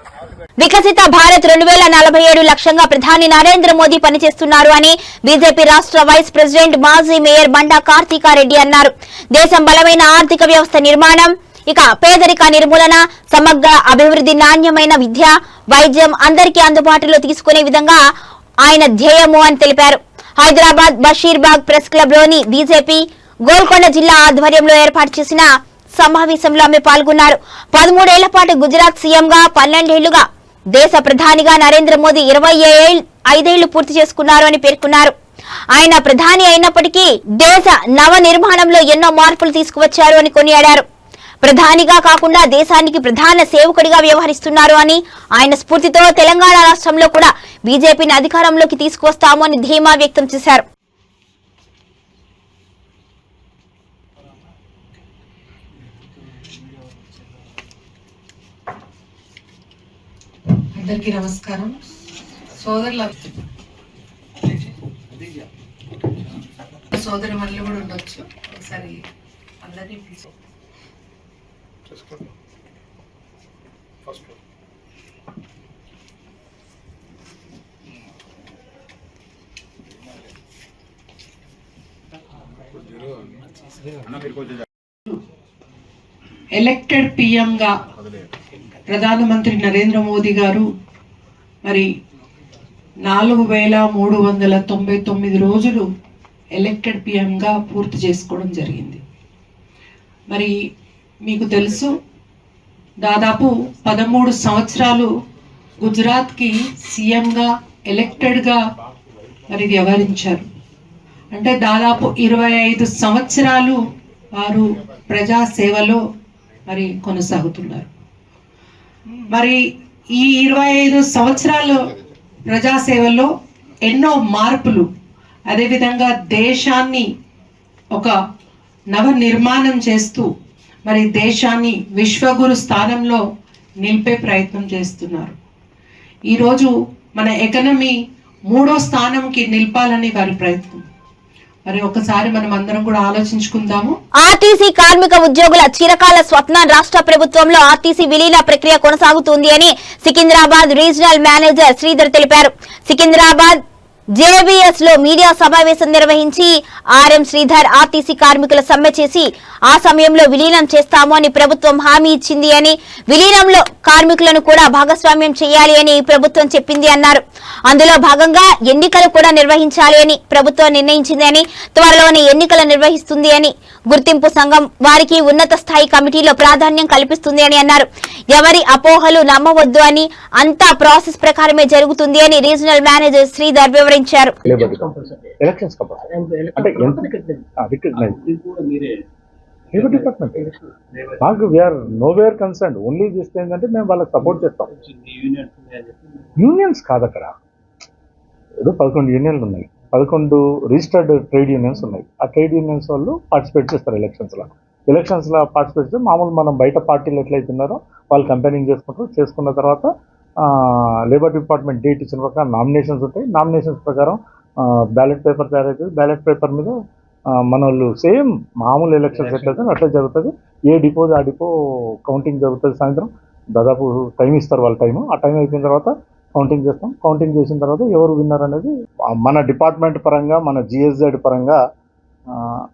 Speaker 1: వికసిత భారత్ 2047 లక్ష్యంగా ప్రధాని నరేంద్ర మోదీ పనిచేస్తున్నారు అని బీజేపీ రాష్ట్ర వైస్ ప్రెసిడెంట్, మాజీ మేయర్ బండా కార్తీకారెడ్డి అన్నారు. దేశం బలమైన ఆర్థిక వ్యవస్థ నిర్మాణం, ఇక పేదరిక నిర్మూలన, సమగ్ర అభివృద్ధి, నాణ్యమైన విద్య, వైద్యం అందరికీ అందుబాటులో తీసుకునే విధంగా ఆయన ధ్యేయము అని తెలిపారు. హైదరాబాద్ బషీర్బాగ్ ప్రెస్ క్లబ్ లోని బీజేపీ గోల్కొండ జిల్లా ఆధ్వర్యంలో ఏర్పాటు చేసిన సమావేశంలో ఆమె పాల్గొన్నారు. 13 ఏళ్ల పాటు గుజరాత్ సీఎంగా, 12 ఏళ్లుగా దేశ ప్రధానిగా నరేంద్ర మోదీ 25 ఏళ్లు పూర్తి చేసుకున్నారు అని పేర్కొన్నారు. ఆయన ప్రధాని అయినప్పటికీ దేశ నవ నిర్మాణంలో ఎన్నో మార్పులు తీసుకువచ్చారు అని కొనియాడారు. ప్రధానిగా కాకుండా దేశానికి ప్రధాన సేవకుడిగా వ్యవహరిస్తున్నారు అని, ఆయన స్ఫూర్తితో తెలంగాణ రాష్ట్రంలో కూడా బీజేపీని అధికారంలోకి తీసుకువస్తాము అని ధీమా వ్యక్తం చేశారు.
Speaker 12: అందరికీ నమస్కారం. సోదరు మళ్ళీ కూడా ఉండొచ్చు, ఒకసారి అందరినీ పిలిచి ఎలక్టెడ్ పిఎంగా ప్రధానమంత్రి నరేంద్ర మోదీ గారు మరి 4399 రోజులు ఎలక్టెడ్ పిఎంగా పూర్తి చేసుకోవడం జరిగింది. మరి మీకు తెలుసు, దాదాపు 13 సంవత్సరాలు గుజరాత్కి సీఎంగా ఎలక్టెడ్గా మరి వ్యవహరించారు. అంటే దాదాపు 25 సంవత్సరాలు వారు ప్రజా సేవలో మరి కొనసాగుతున్నారు. మరి ఈ 25 సంవత్సరాలు ప్రజాసేవలో ఎన్నో మార్పులు, అదేవిధంగా దేశాన్ని ఒక నవ నిర్మాణం చేస్తూ మరి దేశాన్ని విశ్వగురు స్థానంలో నిలిపే ప్రయత్నం చేస్తున్నారు. ఈరోజు మన ఎకనమీ 3వ స్థానంకి నిలపాలని వారి ప్రయత్నం. మరి ఒకసారి మనం అందరం కూడా ఆలోచించుకుందాము.
Speaker 1: ఆర్టీసీ కార్మిక ఉద్యోగుల చిరకాల స్వప్నం రాష్ట్ర ప్రభుత్వంలో ఆర్టీసీ విలీన ప్రక్రియ కొనసాగుతుంది అని సికింద్రాబాద్ రీజనల్ మేనేజర్ శ్రీధర్ తెలిపారు. సికింద్రాబాద్ జేబీఎస్ లో మీడియా సమావేశం నిర్వహించి ఆర్ఎం శ్రీధర్ ఆర్టీసీ కార్మికుల సమ్మె చేసి ఆ సమయంలో విలీనం చేస్తాము అని ప్రభుత్వం హామీ ఇచ్చింది అని, విలీనంలో కార్మికులను కూడా భాగస్వామ్యం చేయాలి అని ప్రభుత్వం చెప్పింది అన్నారు. అందులో భాగంగా ఎన్నికలు కూడా నిర్వహించాలి అని ప్రభుత్వం నిర్ణయించింది అని, త్వరలోనే ఎన్నికలు నిర్వహిస్తుంది అని, గుర్తింపు సంఘం వారికి ఉన్నత స్థాయి కమిటీలో ప్రాధాన్యం కల్పిస్తుంది అని అన్నారు. ఎవరి అపోహలు నమ్మవద్దు అని, అంతా ప్రాసెస్ ప్రకారమే జరుగుతుంది అని రీజనల్ మేనేజర్ శ్రీధర్ వివరించారు.
Speaker 13: లేబర్ డిపార్ట్మెంట్ మాకు we are nowhere concern, only just ఏంటంటే మేము వాళ్ళకి సపోర్ట్ చేస్తాం. యూనియన్స్ కాదు, అక్కడ ఏదో 11 యూనియన్లు ఉన్నాయి. 11 రిజిస్టర్డ్ ట్రేడ్ యూనియన్స్ ఉన్నాయి. ఆ ట్రేడ్ యూనియన్స్ వాళ్ళు పార్టిసిపేట్ చేస్తారు ఎలక్షన్స్లో పార్టిసిపేట్ చేస్తే మామూలు మనం బయట పార్టీలు ఎట్లయితున్నారో వాళ్ళు కంపెయినింగ్ చేసుకున్న తర్వాత లేబర్ డిపార్ట్మెంట్ డేట్ ఇచ్చిన ప్రకారం నామినేషన్స్ ఉంటాయి. నామినేషన్స్ ప్రకారం బ్యాలెట్ పేపర్ తయారవుతుంది. బ్యాలెట్ పేపర్ మీద మన వాళ్ళు సేమ్ మామూలు ఎలక్షన్స్ ఎట్లయితే అట్లా జరుగుతుంది. ఏ డిపో ఆ డిపో కౌంటింగ్ జరుగుతుంది. సాయంత్రం దాదాపు టైం ఇస్తారు వాళ్ళ టైము. ఆ టైం అయిపోయిన తర్వాత కౌంటింగ్ చేస్తాం. కౌంటింగ్ చేసిన తర్వాత ఎవరు విన్నర్ అనేది మన డిపార్ట్మెంట్ పరంగా మన GSZ పరంగా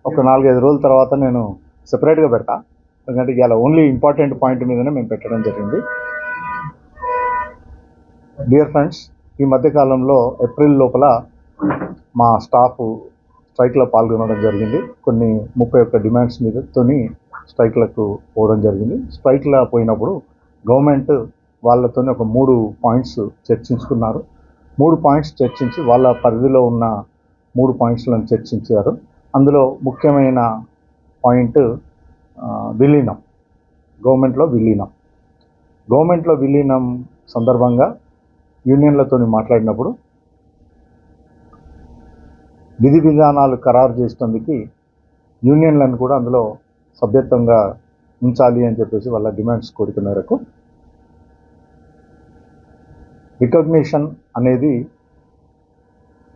Speaker 13: ఒక 4-5 రోజుల తర్వాత నేను సెపరేట్గా పెడతా. ఎందుకంటే ఇలా ఓన్లీ ఇంపార్టెంట్ పాయింట్ మీదనే మేము పెట్టడం జరిగింది. డియర్ ఫ్రెండ్స్, ఈ మధ్యకాలంలో ఏప్రిల్ లోపల మా స్టాఫ్ స్ట్రైక్లో పాల్గొనడం జరిగింది. కొన్ని 31 డిమాండ్స్ మీదతోని స్ట్రైక్లకు పోవడం జరిగింది. స్ట్రైక్లో పోయినప్పుడు గవర్నమెంట్ వాళ్ళతో ఒక 3 పాయింట్స్ చర్చించుకున్నారు. 3 పాయింట్స్ చర్చించి వాళ్ళ పరిధిలో ఉన్న 3 పాయింట్స్లను చర్చించారు. అందులో ముఖ్యమైన పాయింట్ విలీనం, గవర్నమెంట్లో విలీనం సందర్భంగా యూనియన్లతో మాట్లాడినప్పుడు విధి విధానాలు ఖరారు చేసినందుకు యూనియన్లను కూడా అందులో సభ్యత్వంగా ఉంచాలి అని చెప్పేసి వాళ్ళ డిమాండ్స్ కోరిక మేరకు రికగ్నిషన్ అనేది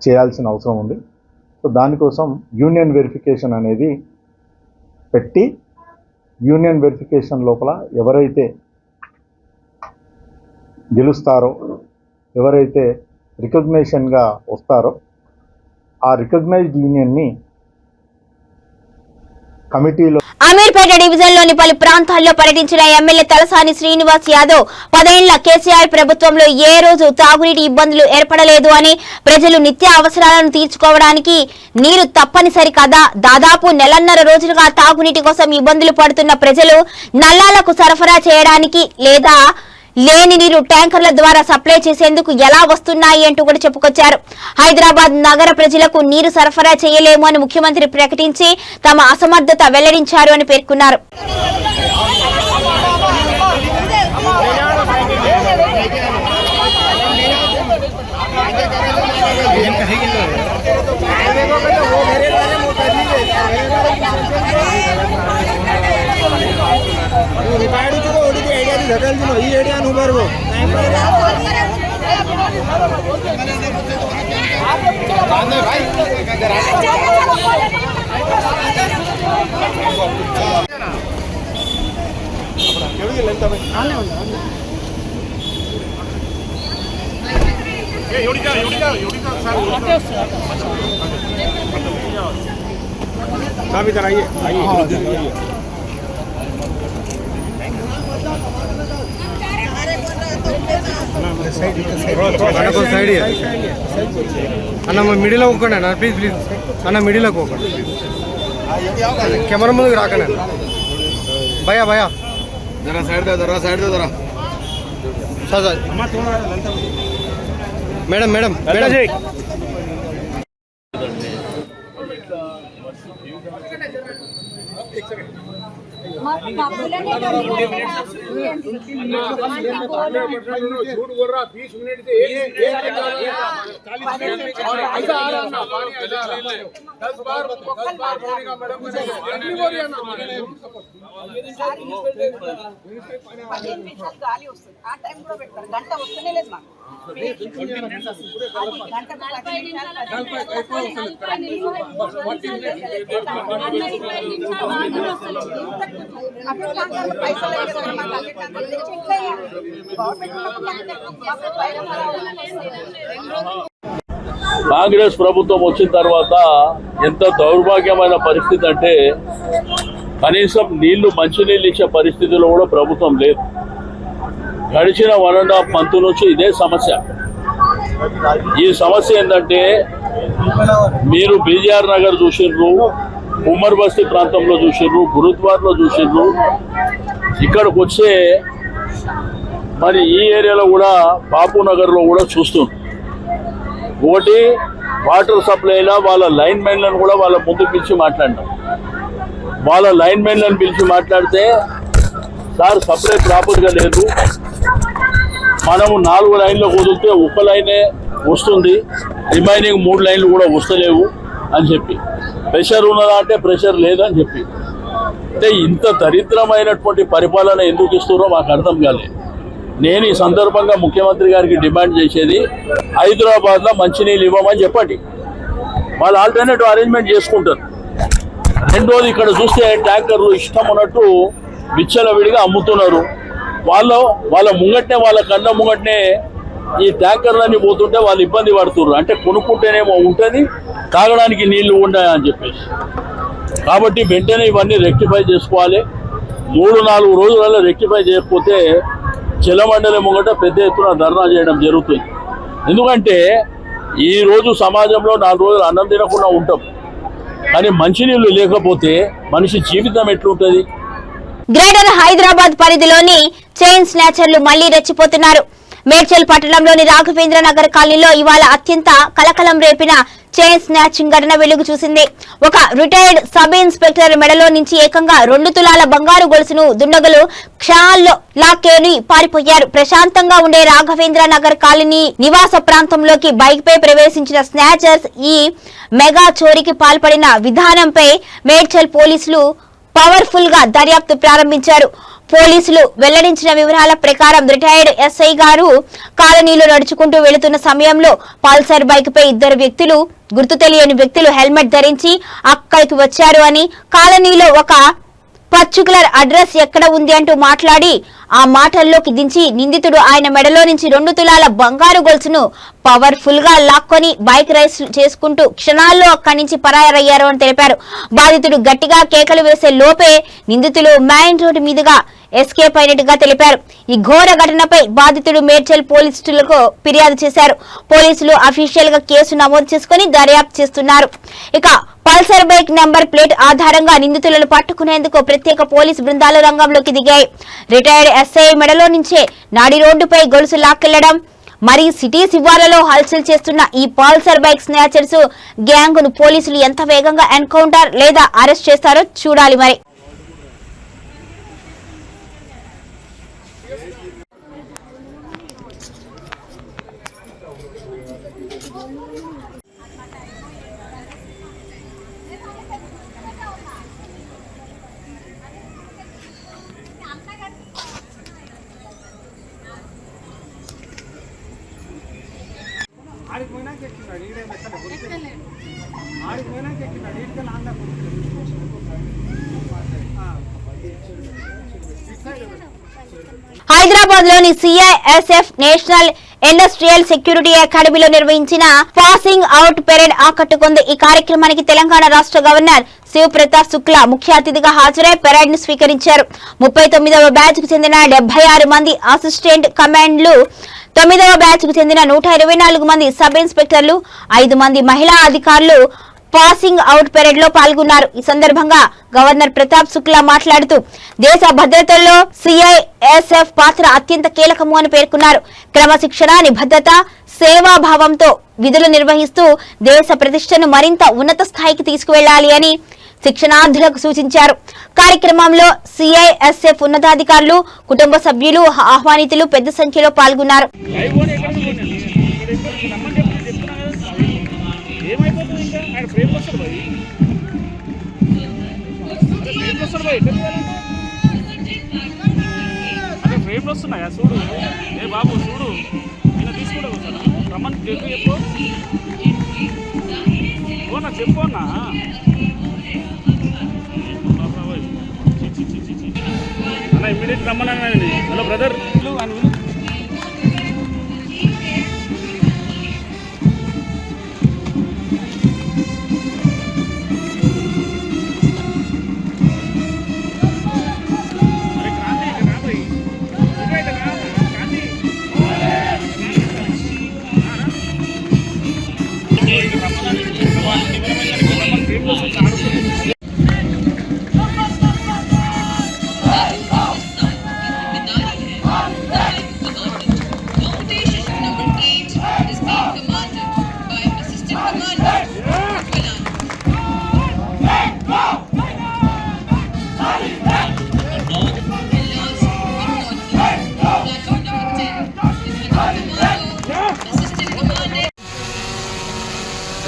Speaker 13: చేయాల్సిన అవసరం ఉంది. సో దానికోసం యూనియన్ వెరిఫికేషన్ అనేది పెట్టి యూనియన్ వెరిఫికేషన్ లోపల ఎవరైతే గెలుస్తారో, ఎవరైతే రికగ్నిషన్గా వస్తారో ఆ రికగ్నైజ్డ్ యూనియన్ని కమిటీలో
Speaker 1: అమీర్పేట డివిజన్లోని పలు ప్రాంతాల్లో పర్యటించిన ఎమ్మెల్యే తలసాని శ్రీనివాస్ యాదవ్ 10 ఏళ్ల కేసీఆర్ ప్రభుత్వంలో ఏ రోజు తాగునీటి ఇబ్బందులు ఏర్పడలేదు అని, ప్రజలు నిత్య అవసరాలను తీర్చుకోవడానికి నీరు తప్పనిసరి కదా, దాదాపు 1.5 రోజులుగా తాగునీటి కోసం ఇబ్బందులు పడుతున్న ప్రజలు నల్లాలకు సరఫరా చేయడానికి లేదా లేని నీరు ట్యాంకర్ల ద్వారా సప్లై చేసేందుకు ఎలా వస్తున్నాయి అంటూ కూడా చెప్పుకొచ్చారు. హైదరాబాద్ నగర ప్రజలకు నీరు సరఫరా చేయలేము అని ముఖ్యమంత్రి ప్రకటించి తమ అసమర్థత వెల్లడించారు అని పేర్కొన్నారు.
Speaker 10: అన్న మిడిలో ఒక్కండి అన్న, ప్లీజ్ అన్న మిడిలోకి ఒక్కండి, కెమెరా ముందుకు రాకండి భయా జరా సైడ్ దరా సార్ మేడం
Speaker 2: झूठ बोल रहा 20 मिनट से 10 बार बोलेगा मैडम
Speaker 5: గాలి వస్తుంది. ఆ టైం కూడా పెడతారు. గంట వస్తూనే లేదు మాకు.
Speaker 14: కాంగ్రెస్ ప్రభుత్వం వచ్చిన తర్వాత ఎంత దౌర్భాగ్యమైన పరిస్థితి అంటే కనీసం మంచినీళ్ళు ఇచ్చే పరిస్థితిలో కూడా ప్రభుత్వం లేదు. గడిచిన 1.5 month నుంచి ఇదే సమస్య. ఈ సమస్య ఏంటంటే మీరు బీజేఆర్ నగర్ చూసిండ్రు, ఉమర్ బస్తీ ప్రాంతంలో చూసిండ్రు, గురుద్వార్లో చూసిండ్రు, ఇక్కడికి వచ్చే మరి ఈ ఏరియాలో కూడా బాపు నగర్లో కూడా చూస్తున్నారు. ఒకటి వాటర్ సప్లైలో వాళ్ళ లైన్ మెన్లను కూడా వాళ్ళ ముందు పిలిచి మాట్లాడినాం. వాళ్ళ లైన్ మెన్లను పిలిచి మాట్లాడితే సార్ సప్లై ప్రాపర్గా లేదు, మనము 4 లైన్లకు వదిలితే 1 లైనే వస్తుంది, రిమైనింగ్ 3 లైన్లు కూడా వస్తలేవు అని చెప్పి, ప్రెషర్ ఉన్నదా అంటే ప్రెషర్ లేదని చెప్పి. అంటే ఇంత దరిద్రమైనటువంటి పరిపాలన ఎందుకు ఇస్తున్నారో మాకు అర్థం కాలేదు. నేను ఈ సందర్భంగా ముఖ్యమంత్రి గారికి డిమాండ్ చేసేది, హైదరాబాద్లో మంచినీళ్ళు ఇవ్వమని చెప్పండి, వాళ్ళు ఆల్టర్నేటివ్ అరేంజ్మెంట్ చేసుకుంటారు. రెండోది, ఇక్కడ చూస్తే ట్యాంకర్లు ఇష్టం ఉన్నట్టు విచ్చలవిడిగా అమ్ముతున్నారు. వాళ్ళ ముంగట్నే, వాళ్ళ కళ్ళ ముంగట్నే ఈ ట్యాంకర్లన్నీ పోతుంటే వాళ్ళు ఇబ్బంది పడుతున్నారు. అంటే కొనుక్కుంటేనేమో ఉంటుంది, తాగడానికి నీళ్లు ఉన్నాయని చెప్పేసి. కాబట్టి వెంటనే ఇవన్నీ రెక్టిఫై చేసుకోవాలి. 3-4 రోజులలో రెక్టిఫై చేయకపోతే చెలమండలి ముంగట పెద్ద ఎత్తున ధర్నా చేయడం జరుగుతుంది. ఎందుకంటే ఈరోజు సమాజంలో 4 రోజులు అన్నం తినకుండా ఉంటాం, కానీ మంచినీళ్ళు లేకపోతే మనిషి జీవితం ఎట్లుంటుంది?
Speaker 1: గ్రేటర్ హైదరాబాద్ పరిధిలోని చైన్ స్నాచర్లు మళ్లీ రెచ్చిపోతున్నారు. మేడ్చల్ పట్టణంలోని రాఘవేంద్ర నగర్ కాలనీలో ఇవాళ అత్యంత కలకలం రేపిన చైన్ స్నాచింగ్ ఘటన వెలుగు చూసింది. ఒక రిటైర్డ్ సబ్ ఇన్స్పెక్టర్ మెడలో నుంచి ఏకంగా 2 తులాల బంగారు గొలుసును దుండగులు క్షణాల్లో లాక్కేని పారిపోయారు. ప్రశాంతంగా ఉండే రాఘవేంద్ర నగర్ కాలనీ నివాస ప్రాంతంలోకి బైక్ పై ప్రవేశించిన స్నాచర్స్ ఈ మెగా చోరీకి పాల్పడిన విధానంపై మేడ్చల్ పోలీసులు పవర్ఫుల్ గా దర్యాప్తు ప్రారంభించారు. పోలీసులు వెల్లడించిన వివరాల ప్రకారం రిటైర్డ్ ఎస్ఐ గారు కాలనీలో నడుచుకుంటూ వెళుతున్న సమయంలో పల్సర్ బైక్ పై 2 వ్యక్తులు, గుర్తు తెలియని వ్యక్తులు హెల్మెట్ ధరించి అక్కడికి వచ్చారు అని, కాలనీలో ఒక పర్టిక్యులర్ అడ్రస్ ఎక్కడ ఉంది అంటూ మాట్లాడి ఆ మాటల్లోకి దించి నిందితుడు ఆయన మెడలో నుంచి 2 తులాల బంగారు గొలుసును పవర్ఫుల్ గా లాక్కొని బైక్ రైస్ చేసుకుంటూ క్షణాల్లో అక్కడి నుంచి పరారయ్యారు అని తెలిపారు. బాధితుడు గట్టిగా కేకలు వేసే లోపే నిందితులు మెయిన్ రోడ్డు మీదుగా ఎస్కేప్ అయినట్టుగా తెలిపారు. ఈ ఘోర ఘటనపై బాధితుడు మేడ్చల్ పోలీసులకు ఫిర్యాదు చేశారు. పోలీసులు అఫీషియల్ గా కేసు నమోదు చేసుకుని దర్యాప్తు చేస్తున్నారు. ఇక పల్సర్ బైక్ నెంబర్ ప్లేట్ ఆధారంగా నిందితులను పట్టుకునేందుకు ప్రత్యేక పోలీసు బృందాలు రంగంలోకి దిగాయి. రిటైర్డ్ ఎస్ఐ మెడలో నుంచే నాడి రోడ్డుపై గొలుసు లాక్కెళ్లడం, మరి సిటీ శివార్లలో హల్చల్ చేస్తున్న ఈ పల్సర్ బైక్ స్నాచర్స్ గ్యాంగ్ ను పోలీసులు ఎంత వేగంగా ఎన్కౌంటర్ లేదా అరెస్ట్ చేస్తారో చూడాలి. మరి హైదరాబాద్ లోని సిఐఎస్ఎఫ్ నేషనల్ ఇండస్ట్రియల్ సెక్యూరిటీ అకాడమీలో నిర్వహించిన పాసింగ్ అవుట్ పెరేడ్ ఆకట్టుకుంది. ఈ కార్యక్రమానికి తెలంగాణ రాష్ట్ర గవర్నర్ శివ్ ప్రతాప్ శుక్లా ముఖ్య అతిథిగా హాజరై పెరేడ్ ను స్వీకరించారు. 39వ బ్యాచ్ కు చెందిన 76 మంది అసిస్టెంట్ కమాండ్లు, 9వ బ్యాచ్ కు చెందిన 124 మంది సబ్ ఇన్స్పెక్టర్లు, 5 మంది మహిళా అధికారులు పాసింగ్ అవుట్ పెరేడ్ లో పాల్గొన్నారు. ఈ సందర్భంగా గవర్నర్ ప్రతాప్ శుక్లా మాట్లాడుతూ దేశ భద్రతలో సిఐఎస్ఎఫ్ పాత్ర అత్యంత కీలకము అని పేర్కొన్నారు. క్రమశిక్షణ, నిబద్ధత, సేవాభావంతో విధులు నిర్వహిస్తూ దేశ ప్రతిష్టను మరింత ఉన్నత స్థాయికి తీసుకువెళ్లాలి అని శిక్షణార్థులకు సూచించారు. కార్యక్రమంలో సిఐఎస్ఎఫ్ ఉన్నతాధికారులు, కుటుంబ సభ్యులు, ఆహ్వానితులు పెద్ద సంఖ్యలో పాల్గొన్నారు.
Speaker 11: ఫ్రేమ్లు వస్తున్నాయా చూడు, ఏ బాబు చూడు, నేను తీసుకుంటా రమ్మని చెప్పు ఓనా, చెప్పు అన్నా. అన్న ఇమ్మీడియట్ రమ్మనండి. హలో బ్రదర్ అని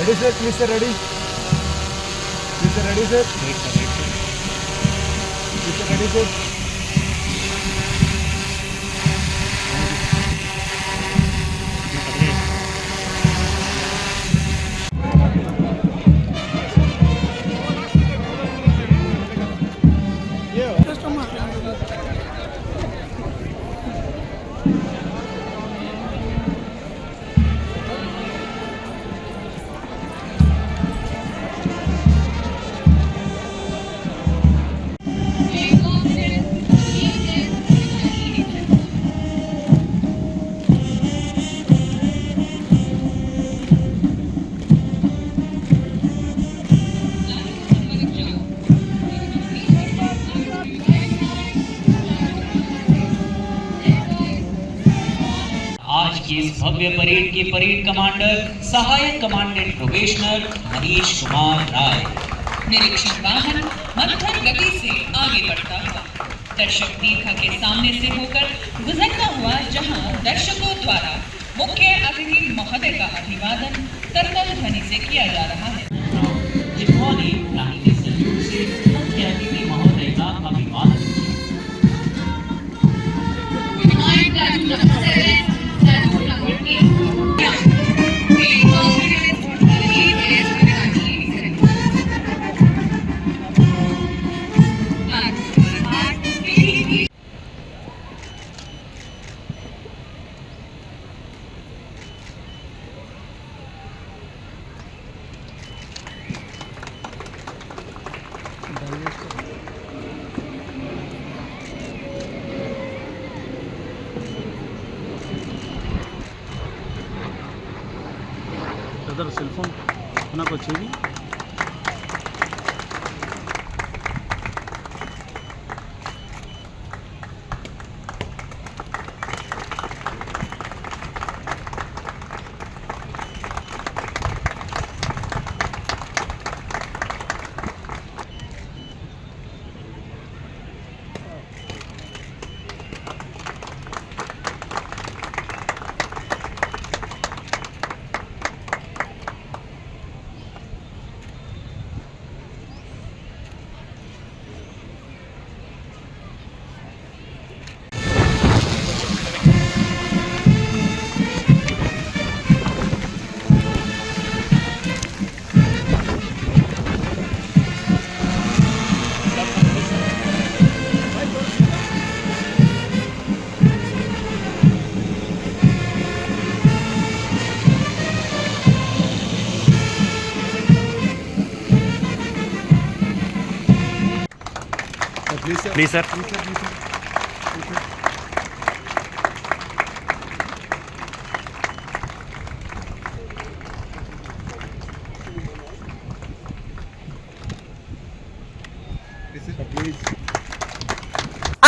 Speaker 15: Ready sir, please sir, ready. Please sir, ready sir. Please sir, ready sir.
Speaker 16: आज की इस भव्य परेड के परेड कमांडर सहायक कमांडेंट प्रोबेशनर मनीष कुमार राय।
Speaker 17: निरीक्षण वाहन मंथर गति से आगे बढ़ता हुआ दर्शक दीर्घा के सामने से होकर गुजरता हुआ, जहां दर्शकों द्वारा मुख्य अतिथि महोदय का अभिवादन करतल ध्वनि से किया जा रहा है।
Speaker 16: जिन्होंने रानी के सैल्यूट से मुख्य अतिथि महोदय का अभिवादन
Speaker 4: సెల్ ఫోన్ నాకు వచ్చేది
Speaker 15: Please sir.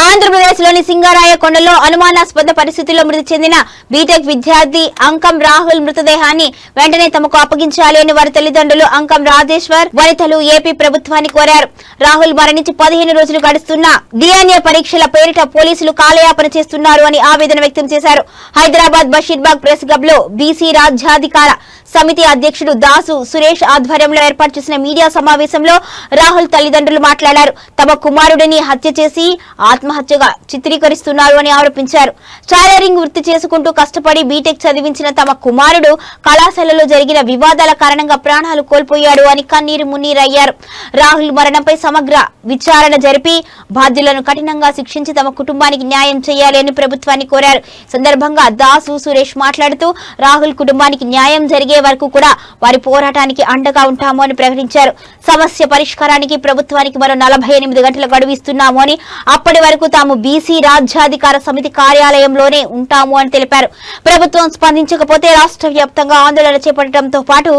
Speaker 1: ఆంధ్రప్రదేశ్లోని సింగరాయకొండలో అనుమానాస్పద పరిస్థితుల్లో మృతి చెందిన బీటెక్ విద్యార్థి అంకం రాహుల్ మృతదేహాన్ని వెంటనే తమకు అప్పగించాలి అని వారి తల్లిదండ్రులు అంకం రాజేశ్వర్ వనితలు ఏపీ ప్రభుత్వాన్ని కోరారు. రాహుల్ మరణించి 15 రోజులు గడుస్తున్నా డిఎన్ఏ పరీక్షల పేరిట పోలీసులు కాలయాపన చేస్తున్నారు అని ఆవేదన వ్యక్తం చేశారు. హైదరాబాద్ బషీర్బాగ్ ప్రెస్ క్లబ్ లో బీసీ రాజ్యాధికార సమితి అధ్యక్షుడు దాసు సురేష్ ఆధ్వర్యంలో ఏర్పాటు చేసిన మీడియా సమావేశంలో రాహుల్ తల్లిదండ్రులు మాట్లాడారు. తమ కుమారుడిని హత్య చేసి ఆత్మహత్యగా చిత్రీకరిస్తున్నారు అని ఆరోపించారు. టైలరింగ్ వృత్తి చేసుకుంటూ కష్టపడి బీటెక్ చదివించిన తమ కుమారుడు కళాశాలలో జరిగిన వివాదాల కారణంగా ప్రాణాలు కోల్పోయాడు అని కన్నీరు మున్నీరయ్యారు. రాహుల్ మరణంపై సమగ్ర విచారణ జరిపి బాధ్యులను కఠినంగా శిక్షించి తమ కుటుంబానికి న్యాయం చేయాలి అని ప్రభుత్వాన్ని కోరారు. సందర్భంగా దాసు సురేష్ మాట్లాడుతూ రాహుల్ కుటుంబానికి న్యాయం జరిగే వరకు కూడా వారి పోరాటానికి అండగా ఉంటాము అని ప్రకటించారు. సమస్య పరిష్కారానికి ప్రభుత్వానికి మరో 48 గంటల గడువు ఇస్తున్నాము అని, అప్పటి వరకు తాము బీసీ రాజ్యాధికార సమితి కార్యాలయంలోనే ఉంటాము అని తెలిపారు. ప్రభుత్వం స్పందించకపోతే రాష్ట్ర వ్యాప్తంగా ఆందోళన చేపట్టడంతో పాటు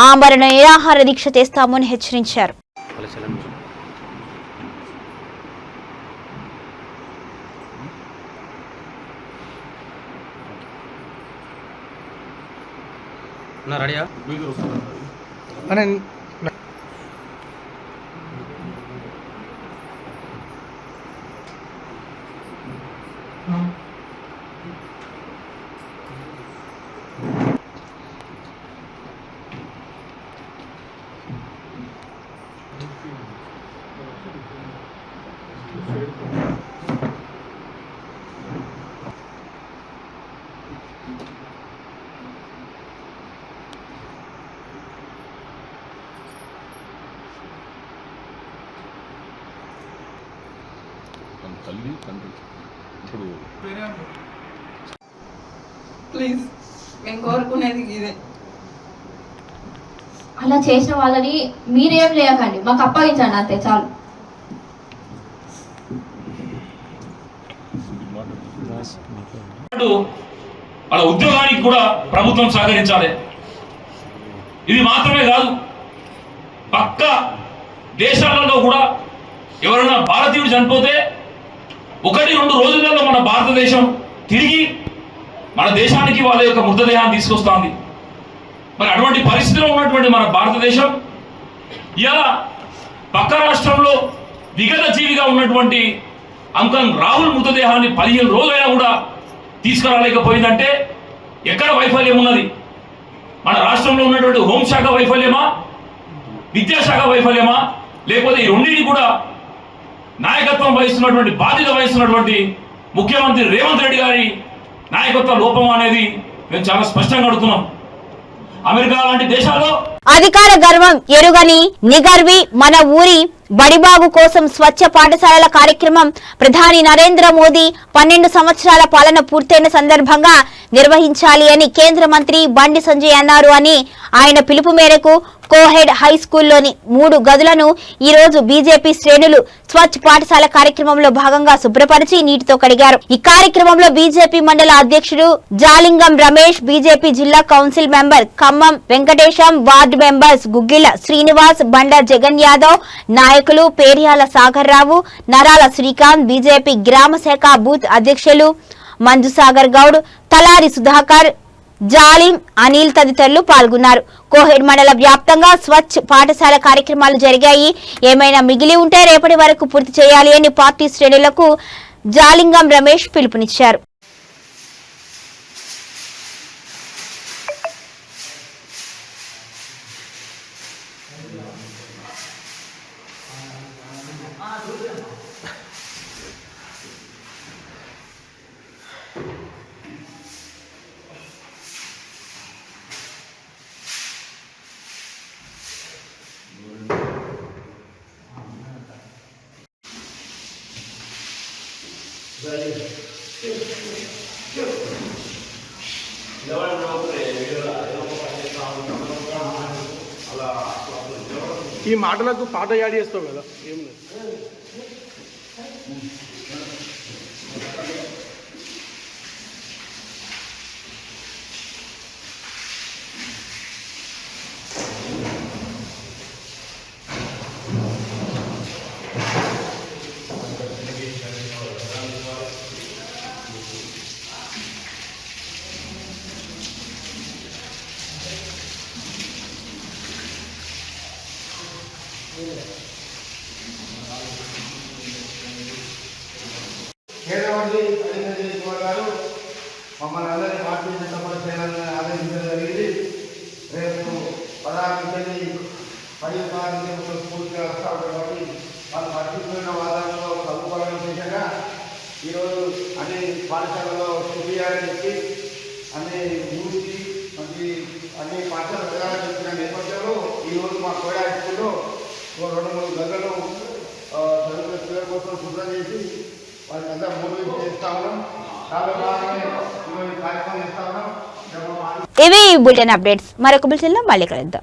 Speaker 1: ఆమరణ నిరాహార దీక్ష చేస్తాము అని హెచ్చరించారు.
Speaker 15: రెడీయా
Speaker 2: తల్లి తండ్రి ఇప్పుడు
Speaker 12: ప్లీజ్ మేము కోరుకునేది ఇదే.
Speaker 1: అలా చేసిన వాళ్ళని మీరేం లేకండి, మాకు అప్పగించండి అంతే చాలు.
Speaker 6: వాళ్ళ ఉద్యోగానికి కూడా ప్రభుత్వం సహకరించాలి. ఇది మాత్రమే కాదు, పక్క దేశాలలో కూడా ఎవరైనా భారతీయుడు చనిపోతే 1-2 రోజులలో మన భారతదేశం తిరిగి మన దేశానికి వాళ్ళ యొక్క మృతదేహాన్ని తీసుకొస్తుంది. మరి అటువంటి పరిస్థితిలో ఉన్నటువంటి మన భారతదేశం ఇలా పక్క రాష్ట్రంలో విగత జీవిగా ఉన్నటువంటి అంకన్ రాహుల్ మృతదేహాన్ని 15 రోజులైనా కూడా తీసుకురాలేకపోయిందంటే ఎక్కడ వైఫల్యం ఉన్నది? మన రాష్ట్రంలో ఉన్నటువంటి హోంశాఖ వైఫల్యమా, విద్యాశాఖ వైఫల్యమా, లేకపోతే ఈ రెండింటిని కూడా నాయకత్వం వహిస్తున్నటువంటి బాధ్యత వహిస్తున్నటువంటి ముఖ్యమంత్రి రేవంత్ రెడ్డి గారి నాయకత్వ లోపం అనేది మేము చాలా స్పష్టంగా అడుగుతున్నాం. అమెరికా లాంటి దేశాల్లో
Speaker 1: అధికార గర్వం ఎరుగని నిగర్వి మన ఊరి బడిబాగు కోసం స్వచ్ఛ పాఠశాలల కార్యక్రమం ప్రధాని నరేంద్ర మోదీ 12 సంవత్సరాల పాలన పూర్తయిన సందర్భంగా నిర్వహించాలి అని కేంద్ర మంత్రి బండి సంజయ్ అన్నారు అని ఆయన పిలుపు మేరకు కోహెడ్ హై స్కూల్లోని 3 గదులను ఈ రోజు బీజేపీ శ్రేణులు స్వచ్ఛ పాఠశాల కార్యక్రమంలో భాగంగా శుభ్రపరిచి నీటితో కడిగారు. ఈ కార్యక్రమంలో బీజేపీ మండల అధ్యక్షుడు జాలింగం రమేష్, బీజేపీ జిల్లా council member Khammam Venkatesham, ward members Guggila Srinivas, Banda Jagan Yadav, నాయకులు పేర్యాల సాగర్ రావు, నరాల శ్రీకాంత్, బీజేపీ గ్రామ శాఖ బూత్ అధ్యక్షులు మంజుసాగర్ గౌడ్, తలారి సుధాకర్, జాలిం అనిల్ తదితరులు పాల్గొన్నారు. కోహెడ్ మండల వ్యాప్తంగా స్వచ్ఛ పాఠశాల కార్యక్రమాలు జరిగాయి. ఏమైనా మిగిలి ఉంటే రేపటి వరకు పూర్తి చేయాలి అని పార్టీ శ్రేణులకు జాలింగం రమేష్ పిలుపునిచ్చారు.
Speaker 15: ఈ మాటలకు పాట యాడ్ చేస్తావు కదా, ఏం లేదు.
Speaker 18: కేంద్రమంత్రి నరేంద్ర కుమార్ గారు మమ్మల్ని అందరినీ భారతీయ జనతా పార్టీ చేయాలని ఆదేశించడం జరిగింది. రేపు 16 నుంచి 10 నుంచి స్కూల్కి వస్తూ ఉంటారు కాబట్టి వాళ్ళు పరిస్థితున్న వాతావరణంలో చదువుకోవడం చేశాక ఈరోజు అన్ని పాఠశాలలో చూపించాలని చెప్పి అన్ని ఊరికి మంచి అన్ని పాఠశాల ప్రజలు చెప్పిన నేపథ్యంలో ఈరోజు మా కోడ హై స్కూల్లో 2-3 గదులను చదువుకునే పిల్లల కోసం శుభ్రం చేసి వాళ్ళకి అంతా మోటివేట్ చేస్తా ఉన్నాం. చాలా బాగా కార్యక్రమం చేస్తా ఉన్నాం.
Speaker 1: ఇవి బులెటిన్ అప్డేట్స్. మరొక బులెటిన్లో మళ్ళీ కలుద్దాం.